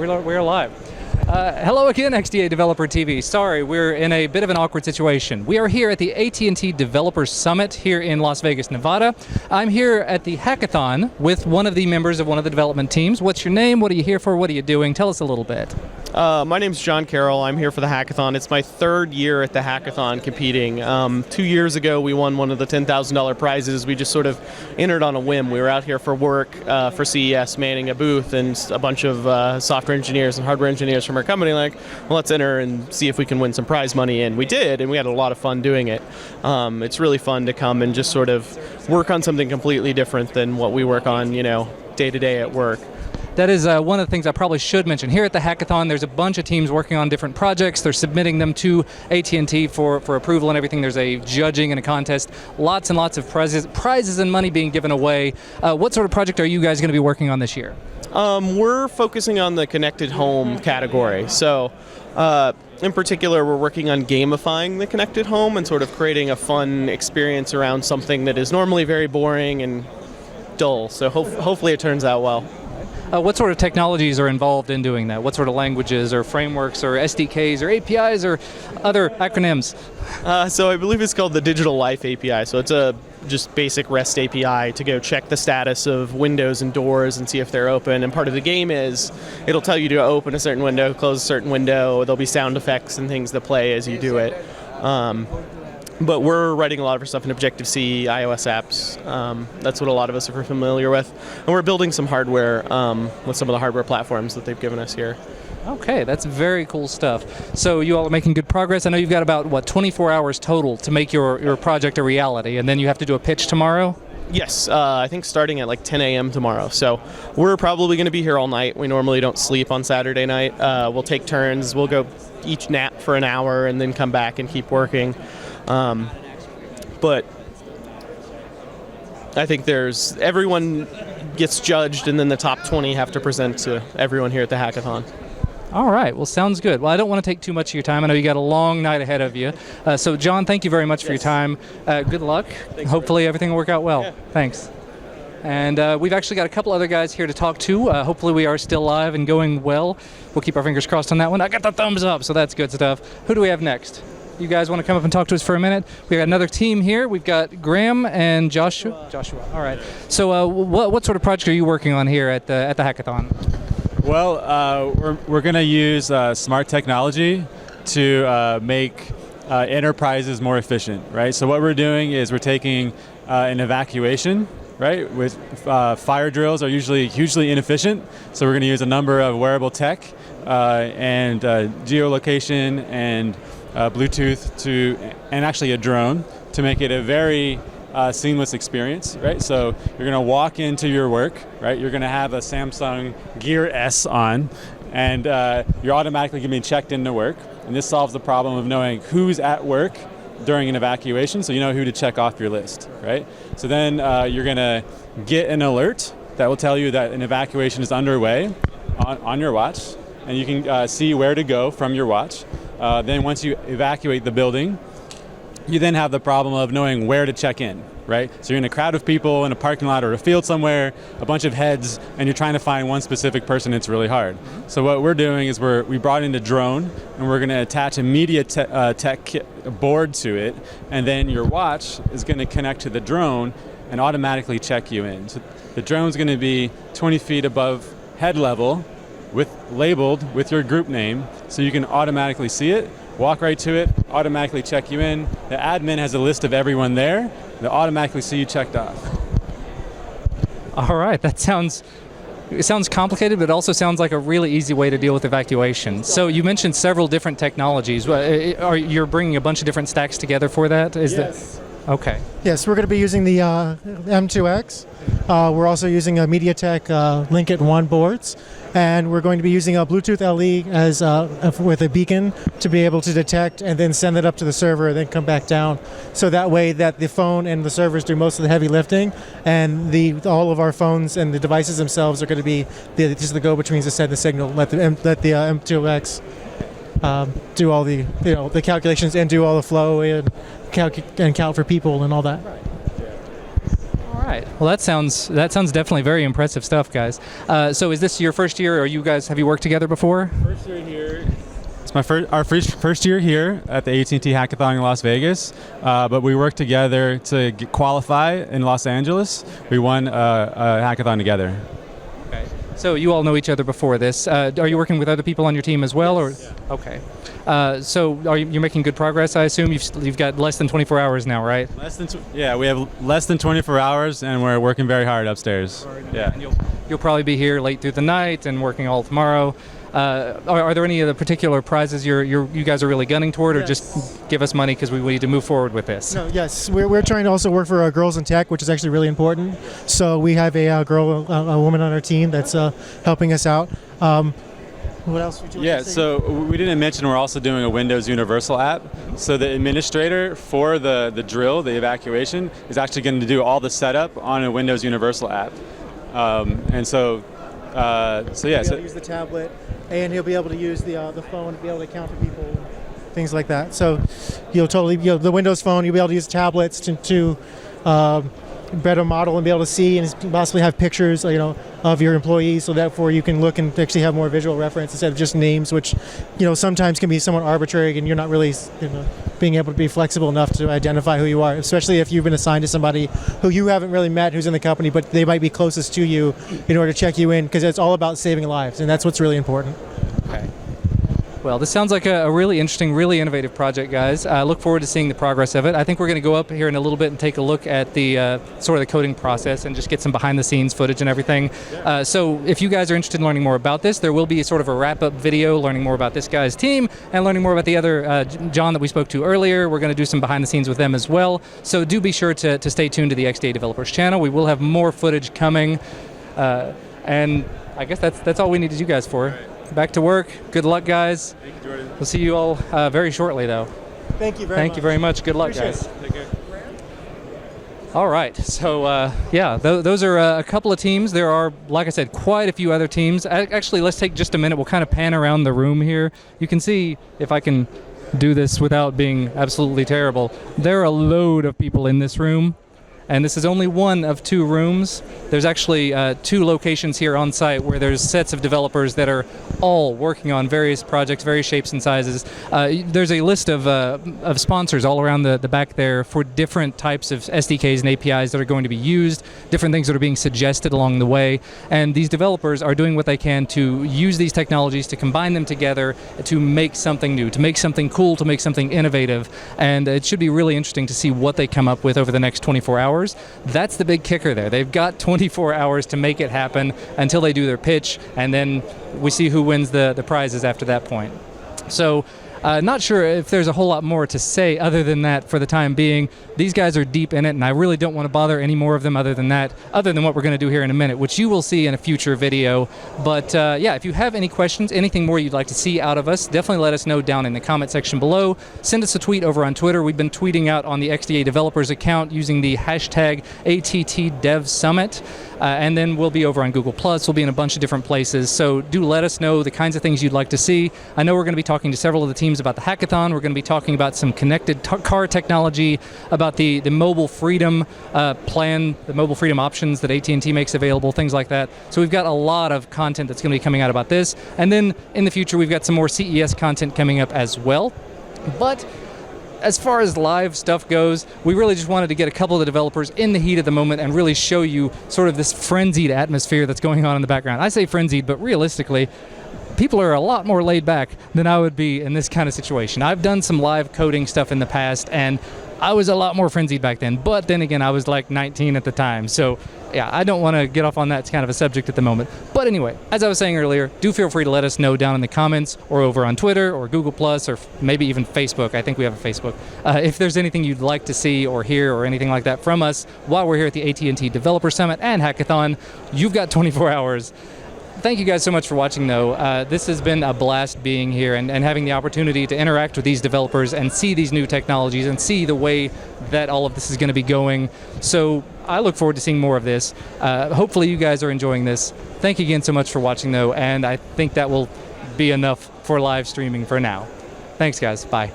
We're live. Hello again, XDA Developer TV. Sorry, we're in a bit of an awkward situation. We are here at the AT&T Developer Summit here in Las Vegas, Nevada. I'm here at the hackathon with one of the members of one of the development teams. What's your name? What are you here for? What are you doing? Tell us a little bit. My name's John Carroll. I'm here for the hackathon. It's my third year at the hackathon competing. 2 years ago, we won one of the $10,000 prizes. We just sort of entered on a whim. We were out here for work for CES, manning a booth, and a bunch of software engineers and hardware engineers from our company like, well, let's enter and see if we can win some prize money. And we did, and we had a lot of fun doing it. It's really fun to come and just sort of work on something completely different than what we work on, day to day at work. That is one of the things I probably should mention. Here at the hackathon, there's a bunch of teams working on different projects. They're submitting them to AT&T for approval and everything. There's a judging and a contest. Lots and lots of prizes and money being given away. What sort of project are you guys going to be working on this year? We're focusing on the connected home category. So in particular, we're working on gamifying the connected home and sort of creating a fun experience around something that is normally very boring and dull. So hopefully it turns out well. What sort of technologies are involved in doing that? What sort of languages or frameworks or SDKs or APIs or other acronyms? So I believe it's called the Digital Life API. So it's a just basic REST API to go check the status of windows and doors and see if they're open. And part of the game is it'll tell you to open a certain window, close a certain window. There'll be sound effects and things that play as you do it. But we're writing a lot of our stuff in Objective-C, iOS apps. That's what a lot of us are familiar with. And we're building some hardware with some of the hardware platforms that they've given us here. Okay, that's very cool stuff. So you all are making good progress. I know you've got about, 24 hours total to make your project a reality, and then you have to do a pitch tomorrow? Yes, I think starting at like 10 a.m. tomorrow. So we're probably going to be here all night. We normally don't sleep on Saturday night. We'll take turns. We'll go each nap for an hour and then come back and keep working. But I think everyone gets judged, and then the top 20 have to present to everyone here at the hackathon. All right. Well, sounds good. Well, I don't want to take too much of your time. I know you got a long night ahead of you. So, John, thank you very much for your time. Good luck. Hopefully everything will work out well. Yeah. Thanks. And we've actually got a couple other guys here to talk to. Hopefully we are still live and going well. We'll keep our fingers crossed on that one. I got the thumbs up, so that's good stuff. Who do we have next? You guys want to come up and talk to us for a minute? We've got another team here. We've got Graham and Joshua. All right. So what sort of project are you working on here at the hackathon? Well, we're going to use smart technology to make enterprises more efficient, right? So what we're doing is we're taking an evacuation, right? With fire drills are usually hugely inefficient, so we're going to use a number of wearable tech and geolocation and Bluetooth and actually a drone to make it a very seamless experience, right? So you're going to walk into your work, right? You're going to have a Samsung Gear S on, and you're automatically going to be checked into work. And this solves the problem of knowing who's at work during an evacuation, so you know who to check off your list, right? So then you're going to get an alert that will tell you that an evacuation is underway on your watch, and you can see where to go from your watch. Then once you evacuate the building, you then have the problem of knowing where to check in, right? So you're in a crowd of people in a parking lot or a field somewhere, a bunch of heads, and you're trying to find one specific person. It's really hard. So what we're doing is we brought in a drone, and we're going to attach a media tech board to it, and then your watch is going to connect to the drone and automatically check you in. So the drone's going to be 20 feet above head level, labeled with your group name, so you can automatically see it, walk right to it, automatically check you in. The admin has a list of everyone there. They'll automatically see you checked off. All right, it sounds complicated, but it also sounds like a really easy way to deal with evacuation. So you mentioned several different technologies. You're bringing a bunch of different stacks together for that? Yes. Okay. Yes, we're going to be using the M2X. We're also using a MediaTek Link-It 1 boards, and we're going to be using a Bluetooth LE as with a beacon to be able to detect and then send it up to the server and then come back down. So that way that the phone and the servers do most of the heavy lifting, and all of our phones and the devices themselves are going to be just the go-betweens to send the signal. Let the M2X do all the calculations and do all the flow and count for people and all that. All right. Well, that sounds definitely very impressive stuff, guys. So is this your first year, or have you worked together before? First year here. It's our first year here at the AT&T Hackathon in Las Vegas, but we worked together to qualify in Los Angeles. We won a hackathon together. Okay. So you all know each other before this. Are you working with other people on your team as well, or? Yeah. Okay. So you're making good progress, I assume? You've got less than 24 hours now, right? We have less than 24 hours, and we're working very hard upstairs. Yeah. And you'll probably be here late through the night and working all tomorrow. Are there any of the particular prizes you guys are really gunning toward, or just give us money because we need to move forward with this? No, yes, we're trying to also work for Girls in Tech, which is actually really important. So we have a woman on our team that's helping us out. What else would you like to say? So we didn't mention we're also doing a Windows Universal app. So the administrator for the drill, the evacuation, is actually going to do all the setup on a Windows Universal app. So yeah. He'll use the tablet, and he'll be able to use the phone to be able to count to people, things like that. So the Windows phone, you'll be able to use tablets to better model and be able to see and possibly have pictures, of your employees, so therefore you can look and actually have more visual reference instead of just names, which, sometimes can be somewhat arbitrary, and you're not really, being able to be flexible enough to identify who you are, especially if you've been assigned to somebody who you haven't really met, who's in the company, but they might be closest to you in order to check you in, because it's all about saving lives, and that's what's really important. Okay. Well, this sounds like a really interesting, really innovative project, guys. I look forward to seeing the progress of it. I think we're going to go up here in a little bit and take a look at the sort of the coding process and just get some behind-the-scenes footage and everything. So if you guys are interested in learning more about this, there will be sort of a wrap-up video learning more about this guy's team and learning more about the other John that we spoke to earlier. We're going to do some behind-the-scenes with them as well. So do be sure to stay tuned to the xda-developers channel. We will have more footage coming. And I guess that's all we needed you guys for. Back to work. Good luck, guys. Thank you, Jordan. We'll see you all very shortly, though. Thank you very much. Thank you very much. Good luck, Appreciate guys. it. Take care. All right. So, those are a couple of teams. There are, like I said, quite a few other teams. Actually, let's take just a minute. We'll kind of pan around the room here. You can see, if I can do this without being absolutely terrible, there are a load of people in this room. And this is only one of two rooms. There's actually two locations here on site where there's sets of developers that are all working on various projects, various shapes and sizes. There's a list of sponsors all around the back there for different types of SDKs and APIs that are going to be used, different things that are being suggested along the way. And these developers are doing what they can to use these technologies, to combine them together, to make something new, to make something cool, to make something innovative. And it should be really interesting to see what they come up with over the next 24 hours. That's the big kicker there. They've got 24 hours to make it happen until they do their pitch, and then we see who wins the prizes after that point. So not sure if there's a whole lot more to say other than that for the time being. These guys are deep in it, and I really don't want to bother any more of them other than what we're going to do here in a minute, which you will see in a future video. But if you have any questions, anything more you'd like to see out of us, definitely let us know down in the comment section below. Send us a tweet over on Twitter. We've been tweeting out on the XDA Developers account using the hashtag AT&T Dev Summit. And then we'll be over on Google+. We'll be in a bunch of different places. So do let us know the kinds of things you'd like to see. I know we're going to be talking to several of the teams about the hackathon. We're going to be talking about some connected car technology, about the mobile freedom plan, the mobile freedom options that AT&T makes available, things like that. So we've got a lot of content that's going to be coming out about this. And then in the future, we've got some more CES content coming up as well. But as far as live stuff goes, we really just wanted to get a couple of the developers in the heat of the moment and really show you sort of this frenzied atmosphere that's going on in the background. I say frenzied, but realistically, people are a lot more laid back than I would be in this kind of situation. I've done some live coding stuff in the past, and I was a lot more frenzied back then. But then again, I was like 19 at the time. So yeah, I don't want to get off on that kind of a subject at the moment. But anyway, as I was saying earlier, do feel free to let us know down in the comments or over on Twitter or Google+, or maybe even Facebook. I think we have a Facebook. If there's anything you'd like to see or hear or anything like that from us while we're here at the AT&T Developer Summit and Hackathon, you've got 24 hours. Thank you guys so much for watching, though. This has been a blast being here and having the opportunity to interact with these developers and see these new technologies and see the way that all of this is going to be going. So I look forward to seeing more of this. Hopefully you guys are enjoying this. Thank you again so much for watching, though, and I think that will be enough for live streaming for now. Thanks, guys. Bye.